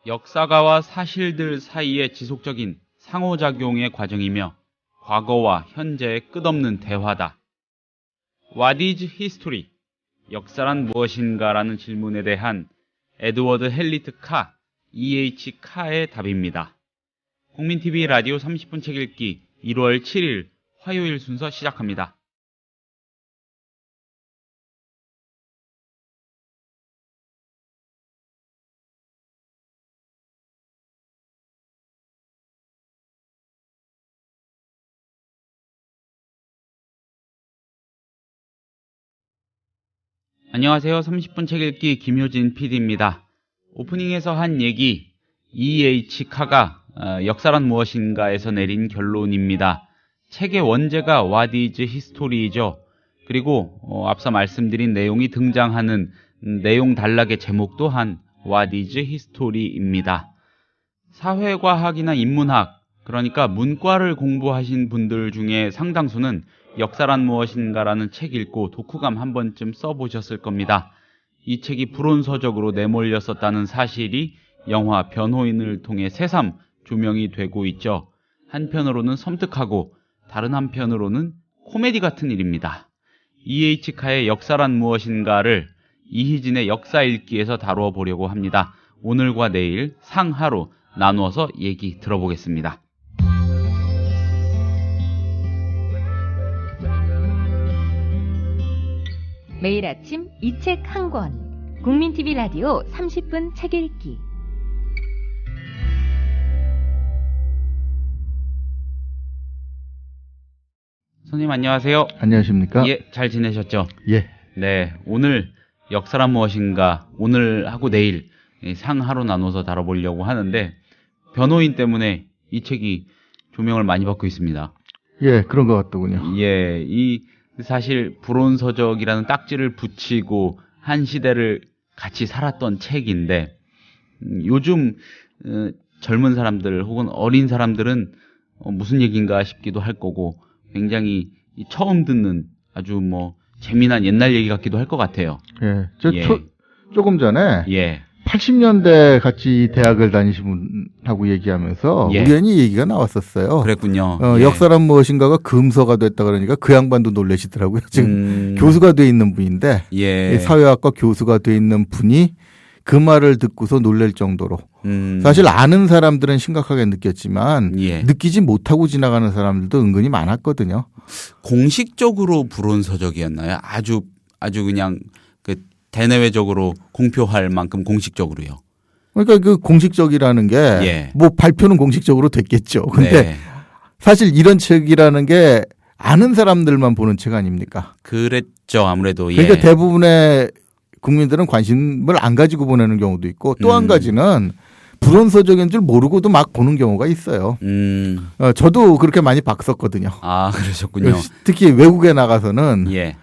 역사가와 사실들 사이의 지속적인 상호작용의 과정이며 과거와 현재의 끝없는 대화다. What is history? 역사란 무엇인가라는 질문에 대한 에드워드 헬리트 카, E.H. 카의 답입니다. 국민TV 라디오 30분 책 읽기 1월 7일 화요일 순서 시작합니다. 안녕하세요. 30분 책 읽기 김효진 PD입니다. 오프닝에서 한 얘기 E.H. 카가 역사란 무엇인가에서 내린 결론입니다. 책의 원제가 What is history이죠. 그리고 앞서 말씀드린 내용이 등장하는 내용 단락의 제목 또한 What is history입니다. 사회과학이나 인문학, 그러니까 문과를 공부하신 분들 중에 상당수는 역사란 무엇인가라는 책 읽고 독후감 한 번쯤 써보셨을 겁니다. 이 책이 불온서적으로 내몰렸었다는 사실이 영화 변호인을 통해 새삼 조명이 되고 있죠. 한편으로는 섬뜩하고 다른 한편으로는 코미디 같은 일입니다. E.H. 카의 역사란 무엇인가를 이희진의 역사 읽기에서 다루어 보려고 합니다. 오늘과 내일 상하로 나누어서 얘기 들어보겠습니다. 매일 아침 이 책 한 권. 국민TV 라디오 30분 책 읽기. 선생님 안녕하세요. 안녕하십니까? 예, 잘 지내셨죠? 예. 네, 오늘 역사란 무엇인가 오늘 하고 내일 상하로 나눠서 다뤄보려고 하는데 변호인 때문에 이 책이 조명을 많이 받고 있습니다. 예, 그런 것 같더군요. 예, 이 사실 불온서적이라는 딱지를 붙이고 한 시대를 같이 살았던 책인데 요즘 젊은 사람들 혹은 어린 사람들은 무슨 얘기인가 싶기도 할 거고 굉장히 처음 듣는 아주 재미난 옛날 얘기 같기도 할 것 같아요. 예, 예. 조금 전에 예. 80년대 같이 대학을 다니신 분하고 얘기하면서 예. 우연히 얘기가 나왔었어요. 그랬군요. 예. 역사란 무엇인가가 금서가 됐다 그러니까 그 양반도 놀라시더라고요. 지금 교수가 돼 있는 분인데 예. 사회학과 교수가 돼 있는 분이 그 말을 듣고서 놀랄 정도로 사실 아는 사람들은 심각하게 느꼈지만 예. 느끼지 못하고 지나가는 사람들도 은근히 많았거든요. 공식적으로 불온서적이었나요? 아주 그냥 대내외적으로 공표할 만큼 공식적으로요. 그러니까 그 공식적이라는 게 예. 발표는 공식적으로 됐겠죠. 근데 네. 사실 이런 책이라는 게 아는 사람들만 보는 책 아닙니까? 그랬죠. 아무래도. 예. 그러니까 대부분의 국민들은 관심을 안 가지고 보내는 경우도 있고 또 한 가지는 불온서적인 줄 모르고도 막 보는 경우가 있어요. 저도 그렇게 많이 봤었거든요. 아, 그러셨군요. 특히 외국에 나가서는 예.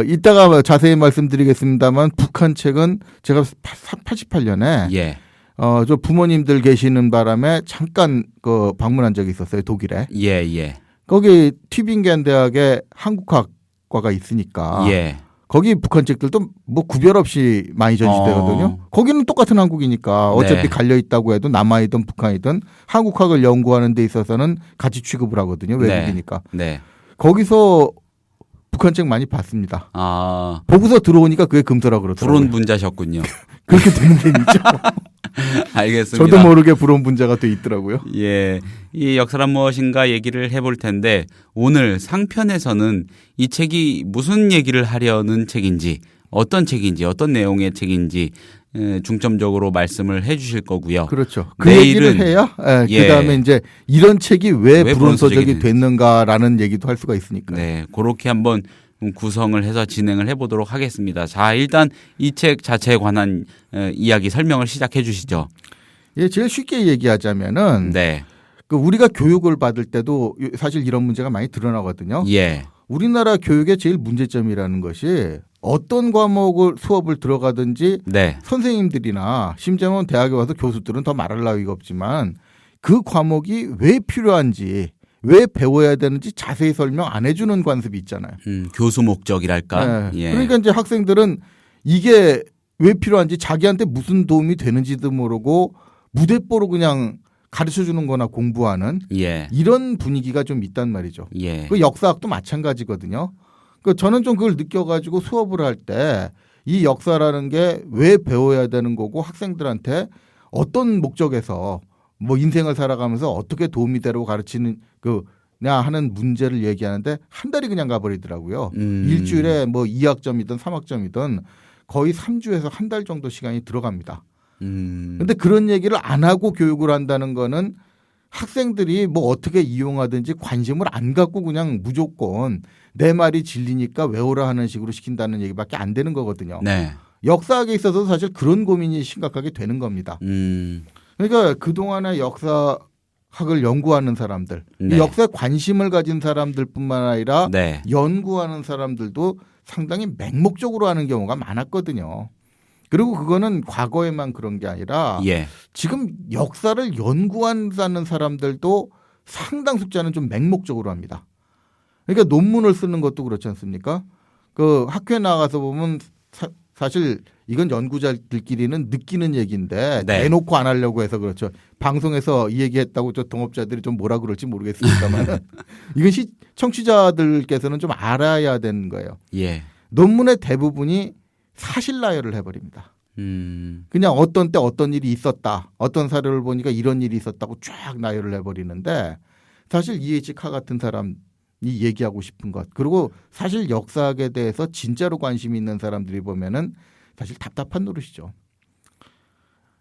이따가 자세히 말씀드리겠습니다만 북한 책은 제가 88년에 예. 저 부모님들 계시는 바람에 잠깐 방문한 적이 있었어요. 독일에. 예, 예. 거기 튜빙겐 대학에 한국학과가 있으니까 예. 거기 북한 책들도 구별 없이 많이 전시되거든요. 거기는 똑같은 한국이니까 어차피 네. 갈려 있다고 해도 남아이든 북한이든 한국학을 연구하는 데 있어서는 같이 취급을 하거든요. 외국이니까. 네. 거기서 북한 책 많이 봤습니다. 아. 보고서 들어오니까 그게 금서라 그러더라고요. 불온 분자셨군요. 그렇게 되는 데 있죠. 알겠습니다. 저도 모르게 불온 분자가 돼 있더라고요. 예. 이 역사란 무엇인가 얘기를 해볼 텐데 오늘 상편에서는 이 책이 무슨 얘기를 하려는 책인지 어떤 책인지 어떤 내용의 책인지 중점적으로 말씀을 해 주실 거고요. 그렇죠. 그 내일은 얘기를 해야 예. 그다음에 이제 이런 책이 왜 왜 불온서적이 됐는가라는 얘기도 할 수가 있으니까. 네, 그렇게 한번 구성을 해서 진행을 해보도록 하겠습니다. 자, 일단 이 책 자체에 관한 이야기 설명을 시작해 주시죠. 예, 제일 쉽게 얘기하자면은 네. 우리가 교육을 받을 때도 사실 이런 문제가 많이 드러나거든요. 예. 우리나라 교육의 제일 문제점이라는 것이 어떤 과목을 수업을 들어가든지 네. 선생님들이나 심지어는 대학에 와서 교수들은 더 말할 나위가 없지만 그 과목이 왜 필요한지 왜 배워야 되는지 자세히 설명 안 해주는 관습이 있잖아요. 교수 목적이랄까. 네. 예. 그러니까 이제 학생들은 이게 왜 필요한지 자기한테 무슨 도움이 되는지도 모르고 무대뽀로 그냥 가르쳐 주는 거나 공부하는 예. 이런 분위기가 좀 있단 말이죠. 예. 그 역사학도 마찬가지거든요. 그 저는 좀 그걸 느껴가지고 수업을 할 때 이 역사라는 게 왜 배워야 되는 거고 학생들한테 어떤 목적에서 뭐 인생을 살아가면서 어떻게 도움이 되라고 가르치는 그냐 하는 문제를 얘기하는데 한 달이 그냥 가버리더라고요. 일주일에 뭐 2학점이든 3학점이든 거의 3주에서 한 달 정도 시간이 들어갑니다. 근데 그런 얘기를 안 하고 교육을 한다는 거는 학생들이 뭐 어떻게 이용하든지 관심을 안 갖고 그냥 무조건 내 말이 진리니까 외우라 하는 식으로 시킨다는 얘기밖에 안 되는 거거든요. 네. 역사학에 있어서도 사실 그런 고민이 심각하게 되는 겁니다. 그러니까 그동안의 역사학을 연구하는 사람들, 네. 역사에 관심을 가진 사람들뿐만 아니라 네. 연구하는 사람들도 상당히 맹목적으로 하는 경우가 많았거든요. 그리고 그거는 과거에만 그런 게 아니라 예. 지금 역사를 연구한다는 사람들도 상당 숫자는 좀 맹목적으로 합니다. 그러니까 논문을 쓰는 것도 그렇지 않습니까? 그 학교에 나가서 보면 사실 이건 연구자들끼리는 느끼는 얘기인데 네. 대놓고 안 하려고 해서 그렇죠. 방송에서 이 얘기했다고 저 동업자들이 좀 뭐라 그럴지 모르겠습니다만 이건 청취자들께서는 좀 알아야 되는 거예요. 예. 논문의 대부분이 사실 나열을 해버립니다. 그냥 어떤 때 어떤 일이 있었다. 어떤 사료를 보니까 이런 일이 있었다고 쫙 나열을 해버리는데 사실 E.H. 카 같은 사람이 얘기하고 싶은 것 그리고 사실 역사학에 대해서 진짜로 관심이 있는 사람들이 보면은 사실 답답한 노릇이죠.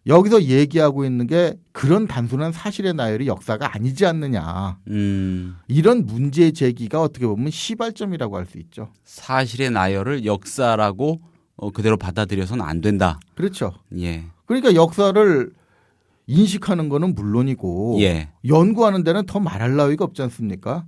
여기서 얘기하고 있는 게 그런 단순한 사실의 나열이 역사가 아니지 않느냐. 이런 문제 제기가 어떻게 보면 시발점이라고 할 수 있죠. 사실의 나열을 역사라고 그대로 받아들여서는 안 된다. 그렇죠. 예. 그러니까 역사를 인식하는 거는 물론이고 예. 연구하는 데는 더 말할 나위가 없지 않습니까?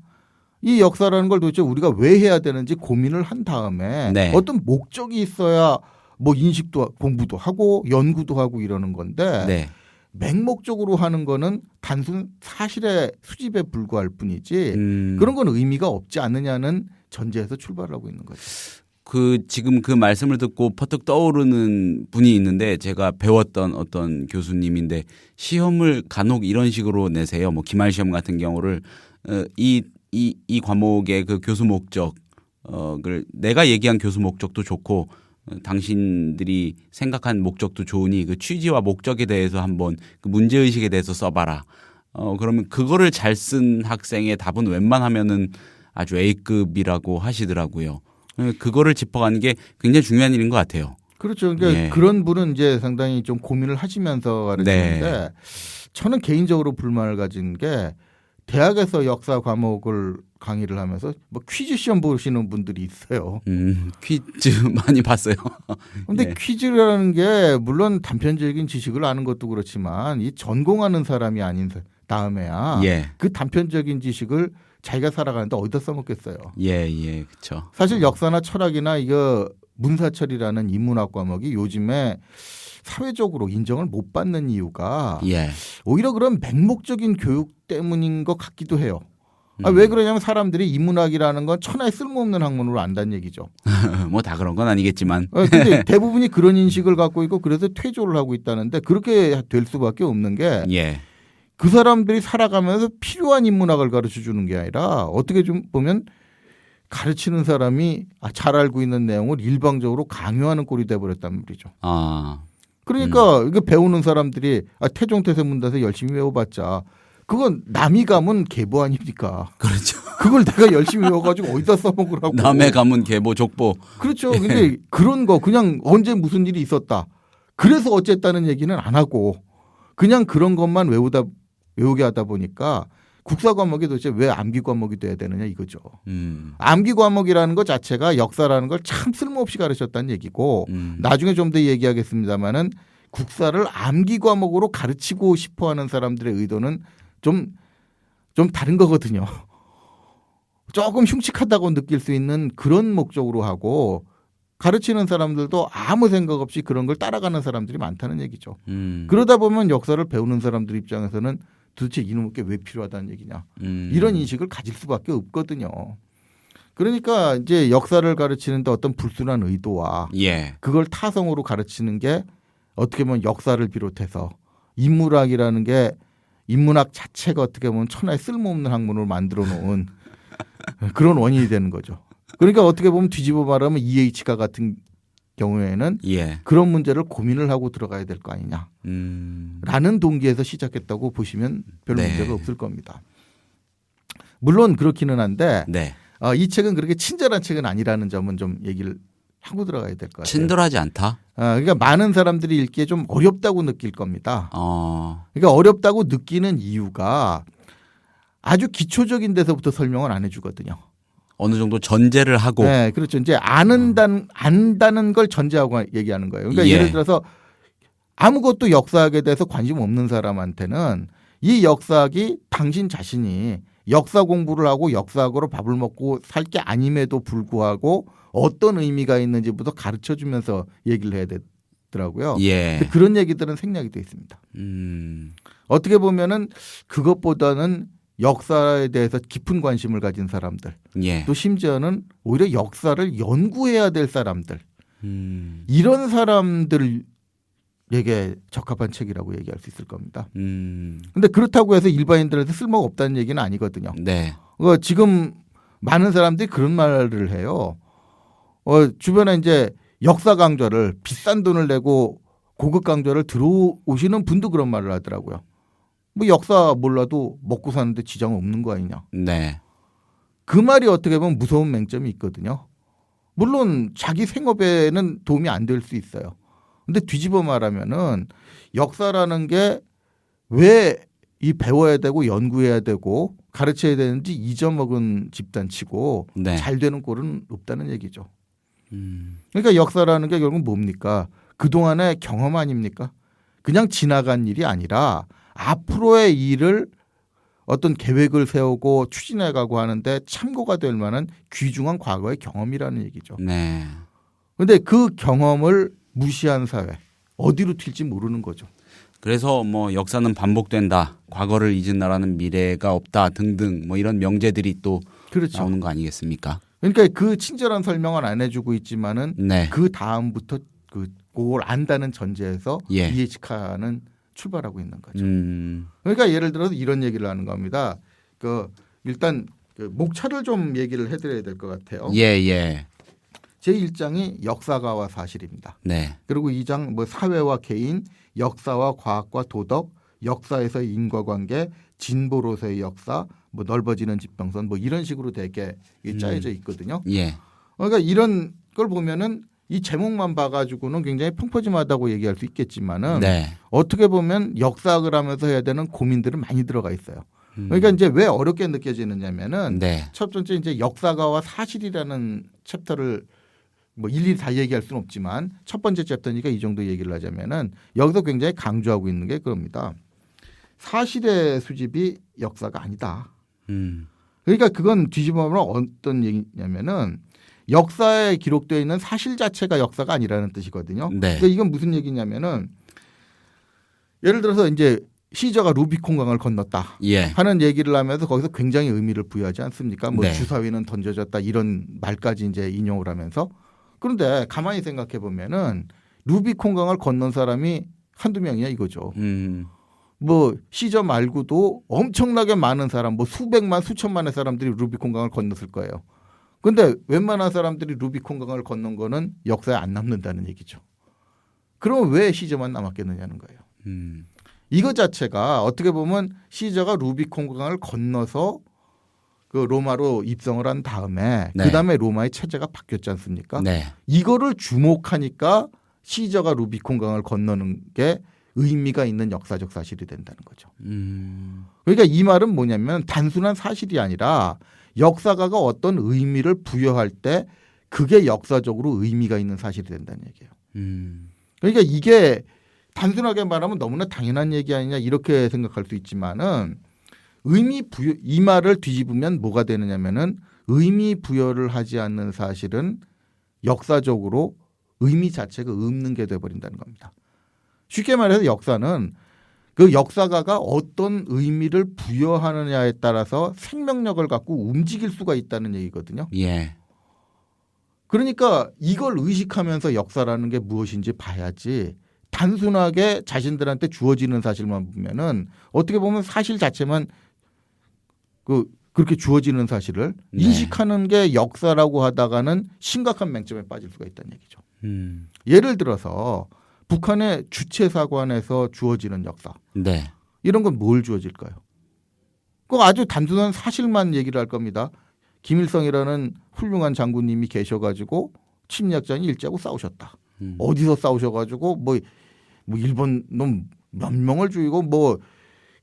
이 역사라는 걸 도대체 우리가 왜 해야 되는지 고민을 한 다음에 네. 어떤 목적이 있어야 뭐 인식도 공부도 하고 연구도 하고 이러는 건데 네. 맹목적으로 하는 거는 단순 사실의 수집에 불과할 뿐이지 그런 건 의미가 없지 않느냐는 전제에서 출발을 하고 있는 거죠. 지금 그 말씀을 듣고 퍼뜩 떠오르는 분이 있는데 제가 배웠던 어떤 교수님인데 시험을 간혹 이런 식으로 내세요. 뭐 기말 시험 같은 경우를 이 과목의 그 교수 목적을 내가 얘기한 교수 목적도 좋고 당신들이 생각한 목적도 좋으니 그 취지와 목적에 대해서 한번 그 문제의식에 대해서 써봐라. 그러면 그거를 잘 쓴 학생의 답은 웬만하면은 아주 A급이라고 하시더라고요. 그거를 짚어가는 게 굉장히 중요한 일인 것 같아요. 그렇죠. 그러니까 예. 그런 분은 이제 상당히 좀 고민을 하시면서 가르치는데 네. 저는 개인적으로 불만을 가진 게 대학에서 역사 과목을 강의를 하면서 뭐 퀴즈 시험 보시는 분들이 있어요. 퀴즈 많이 봤어요. 그런데 예. 퀴즈라는 게 물론 단편적인 지식을 아는 것도 그렇지만 이 전공하는 사람이 아닌 다음에야 예. 그 단편적인 지식을 자기가 살아가는데 어디다 써먹겠어요. 예, 그렇죠. 사실 역사나 철학이나 이거 문사철이라는 인문학 과목이 요즘에 사회적으로 인정을 못 받는 이유가 예. 오히려 그런 맹목적인 교육 때문인 것 같기도 해요. 왜 그러냐면 사람들이 인문학이라는 건 천하에 쓸모없는 학문으로 안다는 얘기죠. 뭐 다 그런 건 아니겠지만. 근데 대부분이 그런 인식을 갖고 있고 그래서 퇴조를 하고 있다는데 그렇게 될 수밖에 없는 게 예. 그 사람들이 살아가면서 필요한 인문학을 가르쳐 주는 게 아니라 어떻게 좀 보면 가르치는 사람이 잘 알고 있는 내용을 일방적으로 강요하는 꼴이 돼버렸단 말이죠. 그러니까 이거 배우는 사람들이 태종태세 문답에 열심히 외워봤자 그건 남이 가면 계보 아닙니까? 그렇죠. 그걸 내가 열심히 외워가지고 어디다 써먹으라고. 남의 가문 계보 족보. 그렇죠. 근데 그런 거 그냥 언제 무슨 일이 있었다. 그래서 어쨌다는 얘기는 안 하고 그냥 그런 것만 외우게 하다 보니까 국사 과목이 도대체 왜 암기 과목이 돼야 되느냐 이거죠. 암기 과목이라는 것 자체가 역사라는 걸 참 쓸모없이 가르쳤다는 얘기고 나중에 좀 더 얘기하겠습니다마는 국사를 암기 과목으로 가르치고 싶어하는 사람들의 의도는 좀 다른 거거든요. 조금 흉측하다고 느낄 수 있는 그런 목적으로 하고 가르치는 사람들도 아무 생각 없이 그런 걸 따라가는 사람들이 많다는 얘기죠. 그러다 보면 역사를 배우는 사람들 입장에서는 도대체 이놈의 게 왜 필요하다는 얘기냐. 이런 인식을 가질 수밖에 없거든요. 그러니까 이제 역사를 가르치는데 어떤 불순한 의도와 예. 그걸 타성으로 가르치는 게 어떻게 보면 역사를 비롯해서 인문학이라는 게 인문학 자체가 어떻게 보면 천하에 쓸모없는 학문을 만들어 놓은 그런 원인이 되는 거죠. 그러니까 어떻게 보면 뒤집어 말하면 EH가 같은 경우에는 예. 그런 문제를 고민을 하고 들어가야 될 거 아니냐라는 동기에서 시작했다고 보시면 별 네. 문제가 없을 겁니다. 물론 그렇기는 한데 네. 이 책은 그렇게 친절한 책은 아니라는 점은 좀 얘기를 하고 들어가야 될 것 같아요. 친절하지 않다. 그러니까 많은 사람들이 읽기에 좀 어렵다고 느낄 겁니다. 그러니까 어렵다고 느끼는 이유가 아주 기초적인 데서부터 설명을 안 해주거든요. 어느 정도 전제를 하고. 네, 그렇죠. 이제 안다는 걸 전제하고 얘기하는 거예요. 그러니까 예. 예를 들어서 아무것도 역사학에 대해서 관심 없는 사람한테는 이 역사학이 당신 자신이 역사 공부를 하고 역사학으로 밥을 먹고 살 게 아님에도 불구하고 어떤 의미가 있는지부터 가르쳐 주면서 얘기를 해야 되더라고요. 예. 근데 그런 얘기들은 생략이 돼 있습니다. 어떻게 보면은 그것보다는 역사에 대해서 깊은 관심을 가진 사람들, 예. 또 심지어는 오히려 역사를 연구해야 될 사람들, 이런 사람들에게 적합한 책이라고 얘기할 수 있을 겁니다. 근데 그렇다고 해서 일반인들한테 쓸모가 없다는 얘기는 아니거든요. 네. 지금 많은 사람들이 그런 말을 해요. 주변에 이제 역사 강좌를 비싼 돈을 내고 고급 강좌를 들어오시는 분도 그런 말을 하더라고요. 뭐 역사 몰라도 먹고 사는데 지장은 없는 거 아니냐. 네. 그 말이 어떻게 보면 무서운 맹점이 있거든요. 물론 자기 생업에는 도움이 안 될 수 있어요. 근데 뒤집어 말하면은 역사라는 게 왜 이 배워야 되고 연구해야 되고 가르쳐야 되는지 잊어먹은 집단치고 네. 잘 되는 꼴은 없다는 얘기죠. 그러니까 역사라는 게 결국 뭡니까? 그동안의 경험 아닙니까? 그냥 지나간 일이 아니라 앞으로의 일을 어떤 계획을 세우고 추진해가고 하는데 참고가 될 만한 귀중한 과거의 경험이라는 얘기죠. 네. 그런데 그 경험을 무시한 사회, 어디로 튈지 모르는 거죠. 그래서 뭐 역사는 반복된다. 과거를 잊은 나라는 미래가 없다 등등 뭐 이런 명제들이 또 그렇죠. 나오는 거 아니겠습니까? 그러니까 그 친절한 설명은 안 해주고 있지만은 네. 그 다음부터 그걸 안다는 전제에서 예. EH카는 출발하고 있는 거죠. 음. 그러니까 예를 들어서 이런 얘기를 하는 겁니다. 일단 목차를 좀 얘기를 해드려야 될 것 같아요. 예, 예. 제1장이 역사가와 사실입니다. 네. 그리고 2장 뭐 사회와 개인, 역사와 과학과 도덕, 역사에서의 인과관계, 진보로서의 역사, 뭐 넓어지는 지평선 뭐 이런 식으로 되게 짜여져 있거든요. 예. 그러니까 이런 걸 보면은 이 제목만 봐가지고는 굉장히 펑퍼짐하다고 얘기할 수 있겠지만은 네. 어떻게 보면 역사학을 하면서 해야 되는 고민들은 많이 들어가 있어요. 그러니까 이제 왜 어렵게 느껴지느냐면은 네. 첫 번째 이제 역사가와 사실이라는 챕터를 뭐 일일이 다 얘기할 수는 없지만 첫 번째 챕터니까 이 정도 얘기를 하자면은 여기서 굉장히 강조하고 있는 게 그겁니다. 사실의 수집이 역사가 아니다. 그러니까 그건 뒤집어 보면 어떤 얘기냐면은 역사에 기록되어 있는 사실 자체가 역사가 아니라는 뜻이거든요. 네. 그러니까 이건 무슨 얘기냐면은 예를 들어서 이제 시저가 루비콘강을 건넜다 예. 하는 얘기를 하면서 거기서 굉장히 의미를 부여하지 않습니까? 뭐 네. 주사위는 던져졌다 이런 말까지 이제 인용을 하면서 그런데 가만히 생각해 보면은 루비콘강을 건넌 사람이 한두 명이야 이거죠. 뭐 시저 말고도 엄청나게 많은 사람, 뭐 수백만 수천만의 사람들이 루비콘강을 건넜을 거예요. 그런데 웬만한 사람들이 루비콘강을 건넌 거는 역사에 안 남는다는 얘기죠. 그럼 왜 시저만 남았겠느냐는 거예요. 이거 자체가 어떻게 보면 시저가 루비콘강을 건너서 그 로마로 입성을 한 다음에 네. 그다음에 로마의 체제가 바뀌었지 않습니까? 네. 이거를 주목하니까 시저가 루비콘강을 건너는 게 의미가 있는 역사적 사실이 된다는 거죠. 그러니까 이 말은 뭐냐면 단순한 사실이 아니라 역사가가 어떤 의미를 부여할 때 그게 역사적으로 의미가 있는 사실이 된다는 얘기예요. 그러니까 이게 단순하게 말하면 너무나 당연한 얘기 아니냐 이렇게 생각할 수 있지만은 의미 부여 이 말을 뒤집으면 뭐가 되느냐면은 의미 부여를 하지 않는 사실은 역사적으로 의미 자체가 없는 게 돼버린다는 겁니다. 쉽게 말해서 역사는 그 역사가가 어떤 의미를 부여하느냐에 따라서 생명력을 갖고 움직일 수가 있다는 얘기거든요. 예. 그러니까 이걸 의식하면서 역사라는 게 무엇인지 봐야지 단순하게 자신들한테 주어지는 사실만 보면은 어떻게 보면 사실 자체만 그렇게 주어지는 사실을 네. 인식하는 게 역사라고 하다가는 심각한 맹점에 빠질 수가 있다는 얘기죠. 예를 들어서 북한의 주체사관에서 주어지는 역사 네. 이런 건 뭘 주어질까요? 그 아주 단순한 사실만 얘기를 할 겁니다. 김일성이라는 훌륭한 장군님이 계셔가지고 침략자인 일제하고 싸우셨다. 어디서 싸우셔가지고 뭐 일본 놈 몇 명을 죽이고 뭐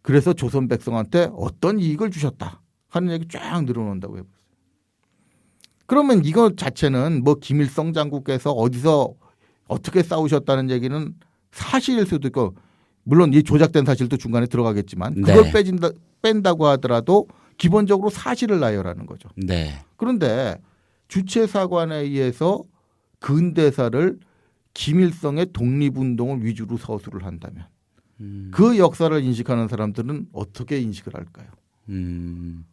그래서 조선 백성한테 어떤 이익을 주셨다 하는 얘기 쫙 늘어놓는다고 해보세요. 그러면 이거 자체는 뭐 김일성 장군께서 어디서 어떻게 싸우셨다는 얘기는 사실일 수도 있고 물론 이 조작된 사실도 중간에 들어가겠지만 그걸 네. 뺀다고 하더라도 기본적으로 사실을 나열하는 거죠. 네. 그런데 주체사관에 의해서 근대사를 김일성의 독립운동을 위주로 서술을 한다면 그 역사를 인식하는 사람들은 어떻게 인식을 할까요?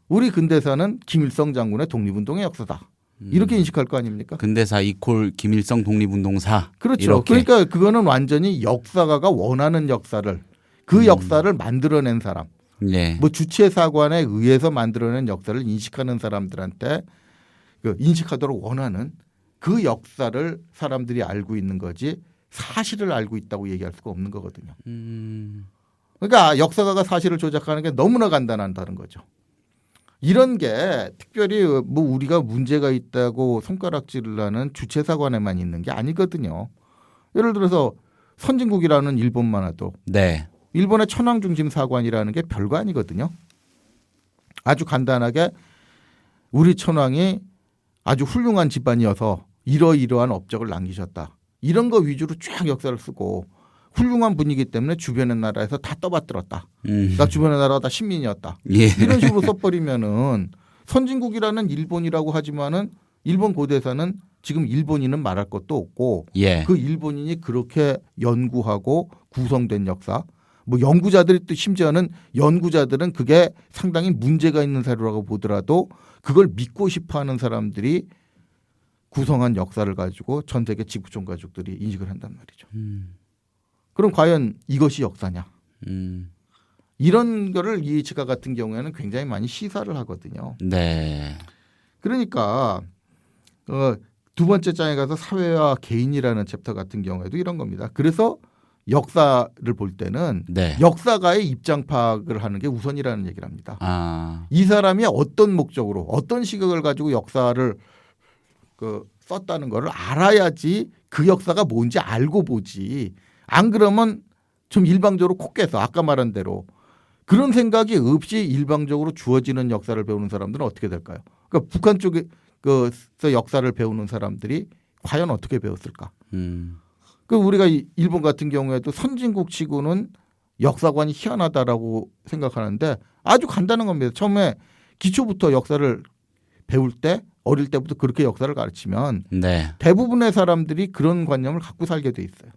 우리 근대사는 김일성 장군의 독립운동의 역사다. 이렇게 인식할 거 아닙니까? 근대사 이콜 김일성 독립운동사. 그렇죠. 이렇게. 그러니까 그거는 완전히 역사가가 원하는 역사를 그 역사를 만들어낸 사람. 네. 뭐 주체사관에 의해서 만들어낸 역사를 인식하는 사람들한테 인식하도록 원하는 그 역사를 사람들이 알고 있는 거지 사실을 알고 있다고 얘기할 수가 없는 거거든요. 그러니까 역사가가 사실을 조작하는 게 너무나 간단하다는 거죠. 이런 게 특별히 뭐 우리가 문제가 있다고 손가락질을 하는 주체사관에만 있는 게 아니거든요. 예를 들어서 선진국이라는 일본만 해도 네. 일본의 천황중심 사관이라는 게 별거 아니거든요. 아주 간단하게 우리 천황이 아주 훌륭한 집안이어서 이러이러한 업적을 남기셨다. 이런 거 위주로 쫙 역사를 쓰고 훌륭한 분이기 때문에 주변의 나라에서 다 떠받들었다. 그러니까 주변의 나라가 다 식민이었다. 예. 이런 식으로 써버리면은 선진국이라는 일본이라고 하지만은 일본 고대사는 지금 일본인은 말할 것도 없고 예. 그 일본인이 그렇게 연구하고 구성된 역사 뭐 연구자들이 또 심지어는 연구자들은 그게 상당히 문제가 있는 사료라고 보더라도 그걸 믿고 싶어하는 사람들이 구성한 역사를 가지고 전 세계 지구촌 가족들이 인식을 한단 말이죠. 그럼 과연 이것이 역사냐? 이런 거를 이해치가 같은 경우에는 굉장히 많이 시사를 하거든요. 네. 그러니까 두 번째 장에 가서 사회와 개인이라는 챕터 같은 경우에도 이런 겁니다. 그래서 역사를 볼 때는 네. 역사가의 입장 파악을 하는 게 우선이라는 얘기를 합니다. 아. 이 사람이 어떤 목적으로 어떤 시각을 가지고 역사를 썼다는 거를 알아야지 그 역사가 뭔지 알고 보지. 안 그러면 좀 일방적으로 코 깨서 아까 말한 대로 그런 생각이 없이 일방적으로 주어지는 역사를 배우는 사람들은 어떻게 될까요? 그러니까 북한 쪽에서 역사를 배우는 사람들이 과연 어떻게 배웠을까? 그 우리가 일본 같은 경우에도 선진국 치고는 역사관이 희한하다라고 생각하는데 아주 간단한 겁니다. 처음에 기초부터 역사를 배울 때 어릴 때부터 그렇게 역사를 가르치면 네. 대부분의 사람들이 그런 관념을 갖고 살게 돼 있어요.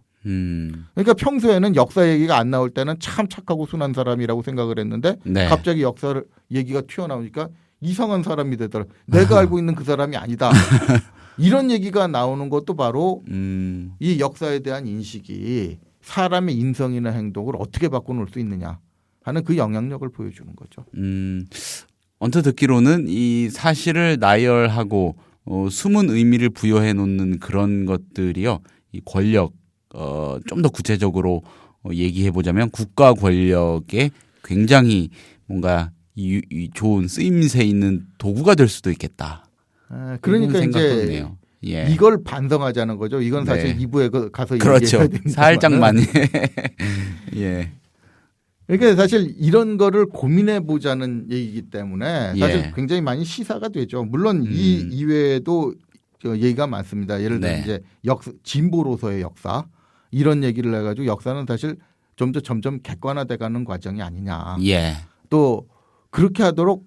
그러니까 평소에는 역사 얘기가 안 나올 때는 참 착하고 순한 사람이라고 생각을 했는데 네. 갑자기 역사를 얘기가 튀어나오니까 이상한 사람이 되더라고요. 내가 알고 있는 그 사람이 아니다. 이런 얘기가 나오는 것도 바로 이 역사에 대한 인식이 사람의 인성이나 행동을 어떻게 바꿔놓을 수 있느냐 하는 그 영향력을 보여주는 거죠. 언뜻 듣기로는 이 사실을 나열하고 숨은 의미를 부여해 놓는 그런 것들이요. 이 권력 좀 더 구체적으로 얘기해 보자면 국가 권력에 굉장히 뭔가 이 좋은 쓰임새 있는 도구가 될 수도 있겠다. 그러니까 이제 드네요. 예. 이걸 반성하자는 거죠. 이건 사실 네. 2부에 가서 그렇죠. 얘기해야 됩니다. 살짝만. 예. 그러니까 사실 이런 거를 고민해 보자는 얘기이기 때문에 사실 예. 굉장히 많이 시사가 되죠. 물론 이 이외에도 얘기가 많습니다. 예를 들어 네. 이제 진보로서의 역사 이런 얘기를 해가지고 역사는 사실 좀 더 점점 객관화돼가는 과정이 아니냐. 예. 또 그렇게 하도록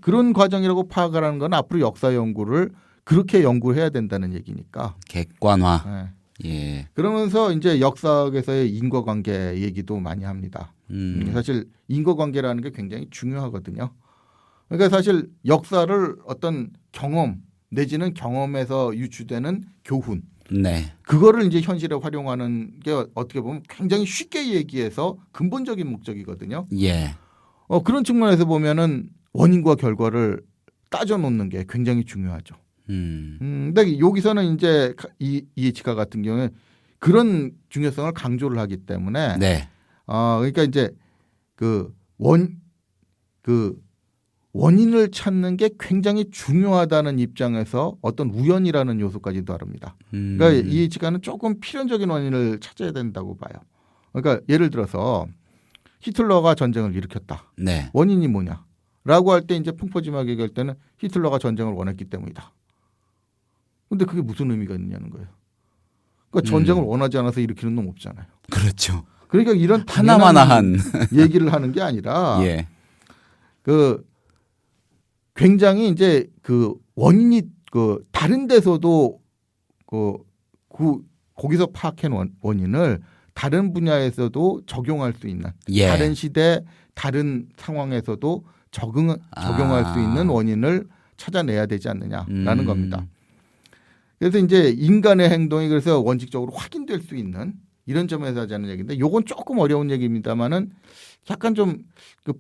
그런 과정이라고 파악을 하는 건 앞으로 역사 연구를 그렇게 연구해야 된다는 얘기니까. 객관화. 네. 예. 그러면서 이제 역사에서의 인과관계 얘기도 많이 합니다. 사실 인과관계라는 게 굉장히 중요하거든요. 그러니까 사실 역사를 어떤 경험 내지는 경험에서 유추되는 교훈 네. 그거를 이제 현실에 활용하는 게 어떻게 보면 굉장히 쉽게 얘기해서 근본적인 목적이거든요. 예. 그런 측면에서 보면은 원인과 결과를 따져 놓는 게 굉장히 중요하죠. 근데 여기서는 이제 이에치카 같은 경우에 그런 중요성을 강조를 하기 때문에 네. 그러니까 이제 그 원인을 찾는 게 굉장히 중요하다는 입장에서 어떤 우연이라는 요소까지 다룹니다. 그러니까 이에치카는 조금 필연적인 원인을 찾아야 된다고 봐요. 그러니까 예를 들어서 히틀러가 전쟁을 일으켰다. 네. 원인이 뭐냐? 라고 할 때 이제 풍포지막하게 얘기할 때는 히틀러가 전쟁을 원했기 때문이다. 근데 그게 무슨 의미가 있느냐는 거예요. 그러니까 전쟁을 원하지 않아서 일으키는 놈 없잖아요. 그렇죠. 그러니까 이런 하나마나한 얘기를 하는 게 아니라 예. 그 굉장히 이제 그 원인이 그 다른 데서도 거기서 파악한 원인을 다른 분야에서도 적용할 수 있는 예. 다른 시대 다른 상황에서도 적용할 수 있는 원인을 찾아내야 되지 않느냐라는 겁니다. 그래서 이제 인간의 행동이 그래서 원칙적으로 확인될 수 있는 이런 점에서 하자는 얘기인데 요건 조금 어려운 얘기입니다만은 약간 좀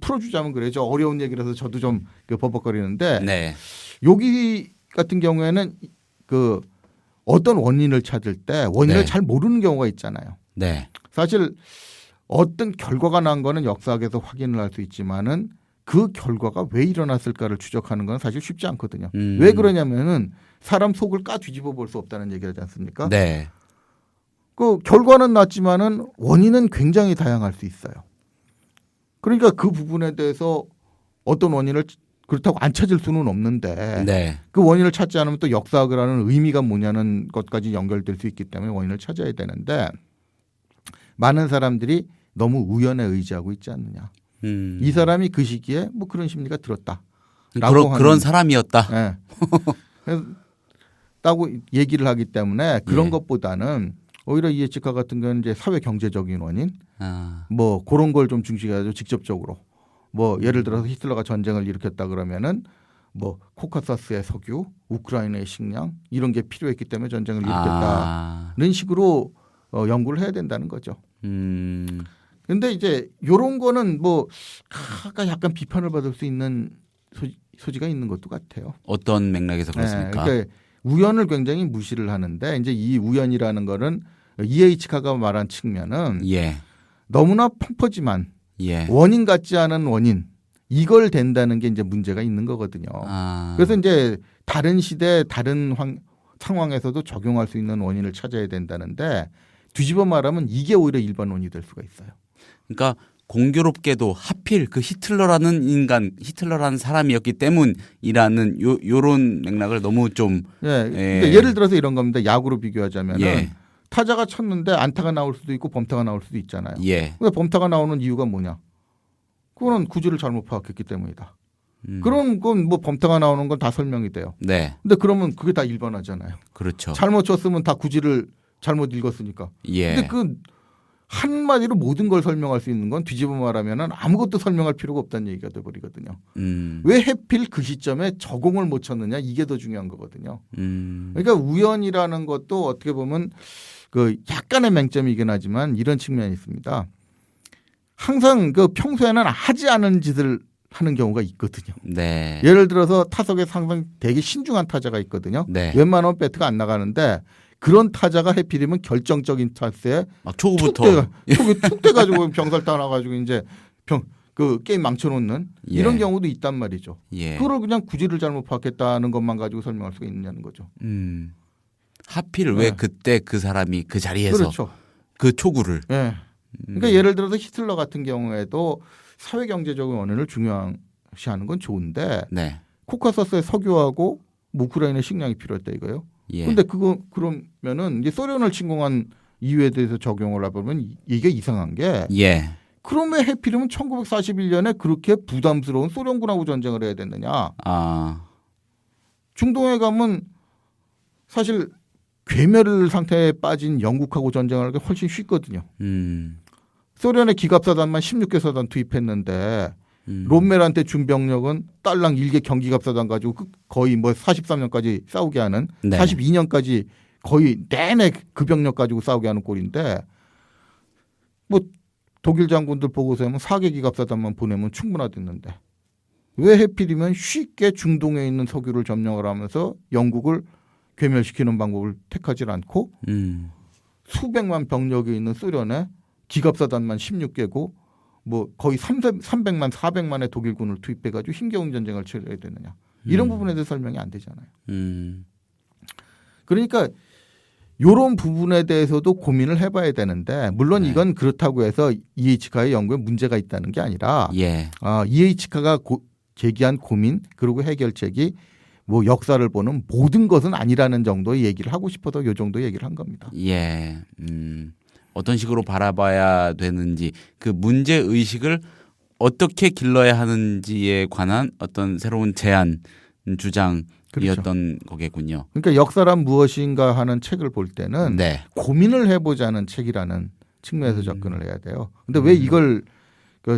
풀어주자면 그래요. 저 어려운 얘기라서 저도 좀 버벅거리는데 네. 여기 같은 경우에는 그 어떤 원인을 찾을 때 원인을 네. 잘 모르는 경우가 있잖아요. 네. 사실 어떤 결과가 난 거는 역사학에서 확인을 할 수 있지만은 그 결과가 왜 일어났을까를 추적하는 건 사실 쉽지 않거든요. 왜 그러냐면은 사람 속을 까 뒤집어 볼 수 없다는 얘기를 하지 않습니까? 네. 그 결과는 났지만은 원인은 굉장히 다양할 수 있어요. 그러니까 그 부분에 대해서 어떤 원인을 그렇다고 안 찾을 수는 없는데 네. 그 원인을 찾지 않으면 또 역사학을 하는 의미가 뭐냐는 것까지 연결될 수 있기 때문에 원인을 찾아야 되는데 많은 사람들이 너무 우연에 의지하고 있지 않느냐. 이 사람이 그 시기에 뭐 그런 심리가 들었다. 그런 사람이었다. 네. 라고 얘기를 하기 때문에 그런 예. 것보다는 오히려 이에치카 같은 경우는 이제 사회 경제적인 원인 아. 뭐 그런 걸 좀 중시해가지고 직접적으로 뭐 예를 들어서 히틀러가 전쟁을 일으켰다 그러면은 뭐 코카사스의 석유, 우크라이나의 식량 이런 게 필요했기 때문에 전쟁을 일으켰다는 식으로 연구를 해야 된다는 거죠. 근데 이제 요런 거는 뭐 약간 비판을 받을 수 있는 소지가 있는 것도 같아요. 어떤 맥락에서 그렇습니까? 네, 그러니까 우연을 굉장히 무시를 하는데 이제 이 우연이라는 거는 이에이치카가 말한 측면은 예. 너무나 펑퍼짐한 예. 원인 같지 않은 원인 이걸 된다는 게 이제 문제가 있는 거거든요. 그래서 이제 다른 시대 다른 상황에서도 적용할 수 있는 원인을 찾아야 된다는데 뒤집어 말하면 이게 오히려 일반 원인이 될 수가 있어요. 그러니까 공교롭게도 하필 그 히틀러라는 사람이었기 때문이라는 요런 맥락을 너무 좀 그러니까 예를 들어서 이런 겁니다. 야구로 비교하자면은 예. 타자가 쳤는데 안타가 나올 수도 있고 범타가 나올 수도 있잖아요. 예. 근데 범타가 나오는 이유가 뭐냐? 그거는 구질을 잘못 파악했기 때문이다. 그런 건 뭐 범타가 나오는 건 다 설명이 돼요. 네. 근데 그러면 그게 다 일반화잖아요. 그렇죠. 잘못 쳤으면 다 구질을 잘못 읽었으니까. 예. 근데 그 한마디로 모든 걸 설명할 수 있는 건 뒤집어 말하면은 아무것도 설명할 필요가 없다는 얘기가 돼버리거든요. 왜 하필 그 시점에 적응을 못 쳤느냐 이게 더 중요한 거거든요. 그러니까 우연이라는 것도 어떻게 보면 그 약간의 맹점이긴 하지만 이런 측면이 있습니다. 항상 그 평소에는 하지 않은 짓을 하는 경우가 있거든요. 네. 예를 들어서 타석에 항상 되게 신중한 타자가 있거든요. 네. 웬만하면 배트가 안 나가는데 그런 타자가 해필이면 결정적인 타수에 초구부터 툭 돼가지고 병살 따놔가지고 이제 그 게임 망쳐놓는 예. 이런 경우도 있단 말이죠. 예. 그걸 그냥 구질을 잘못 파악했다는 것만 가지고 설명할 수가 있느냐는 거죠. 하필 왜 그때 그 사람이 그 자리에서 그렇죠. 그 초구를. 예. 그러니까 예를 들어서 히틀러 같은 경우에도 사회 경제적인 원인을 중요시하는 건 좋은데 네. 코카사스의 석유하고 우크라이나 식량이 필요했다 이거예요. 예. 근데 그러면은 이제 소련을 침공한 이유에 대해서 적용을 해보면 이게 이상한 게 예. 그러면 해필이면 1941년에 그렇게 부담스러운 소련군하고 전쟁을 해야 됐느냐. 중동에 가면 사실 괴멸 상태에 빠진 영국하고 전쟁을 하기 훨씬 쉽거든요. 소련의 기갑사단만 16개 사단 투입했는데 롬멜한테 준 병력은 딸랑 일개 경기갑사단 가지고 거의 뭐 43년까지 싸우게 하는 네. 42년까지 거의 내내 그 병력 가지고 싸우게 하는 꼴인데 뭐 독일 장군들 보고서 하면 4개 기갑사단만 보내면 충분하댔는데 왜 해필이면 쉽게 중동에 있는 석유를 점령을 하면서 영국을 괴멸시키는 방법을 택하지 않고 수백만 병력이 있는 소련에 기갑사단만 16개고 뭐 거의 300만 400만의 독일군을 투입해가지고 힘겨운 전쟁을 치러야 되느냐. 이런 부분에 대해서 설명이 안 되잖아요. 그러니까 이런 부분에 대해서도 고민을 해봐야 되는데 물론 네. 이건 그렇다고 해서 EH카의 연구에 문제가 있다는 게 아니라 예. EH카가 제기한 고민 그리고 해결책이 뭐 역사를 보는 모든 것은 아니라는 정도의 얘기를 하고 싶어서 이 정도 얘기를 한 겁니다. 예. 어떤 식으로 바라봐야 되는지 그 문제 의식을 어떻게 길러야 하는지에 관한 어떤 새로운 제안 주장이었던 그렇죠. 거겠군요. 그러니까 역사란 무엇인가 하는 책을 볼 때는 네. 고민을 해보자는 책이라는 측면에서 접근을 해야 돼요. 근데 왜 이걸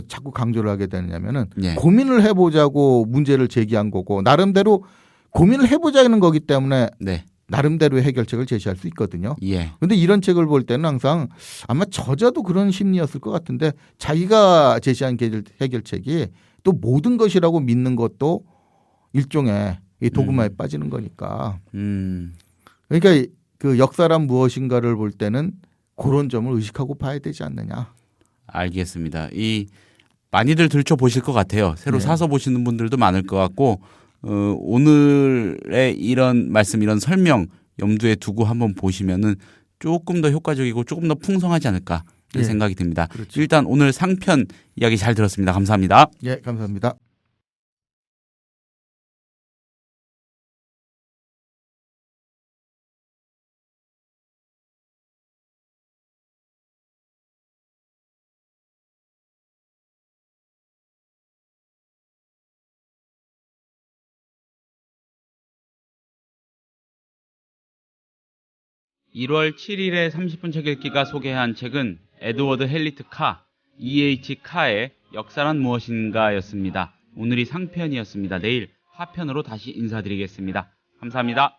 자꾸 강조를 하게 되느냐면은 예. 고민을 해보자고 문제를 제기한 거고 나름대로 고민을 해보자는 거기 때문에 네. 나름대로의 해결책을 제시할 수 있거든요. 예. 근데 이런 책을 볼 때는 항상 아마 저자도 그런 심리였을 것 같은데 자기가 제시한 해결책이 또 모든 것이라고 믿는 것도 일종의 이 도그마에 빠지는 거니까. 그러니까 그 역사란 무엇인가를 볼 때는 그런 점을 의식하고 봐야 되지 않느냐. 알겠습니다. 이 많이들 들춰보실 것 같아요. 새로 네. 사서 보시는 분들도 많을 것 같고 오늘의 이런 말씀, 이런 설명 염두에 두고 한번 보시면은 조금 더 효과적이고 조금 더 풍성하지 않을까 이런 예. 생각이 듭니다. 그렇죠. 일단 오늘 상편 이야기 잘 들었습니다. 감사합니다. 예, 감사합니다. (1월 7일에) 30분 책 읽기가 소개한 책은 에드워드 헬리트 카, E.H. 카의 역사란 무엇인가 였습니다. 오늘이 상편이었습니다. 내일 하편으로 다시 인사드리겠습니다. 감사합니다.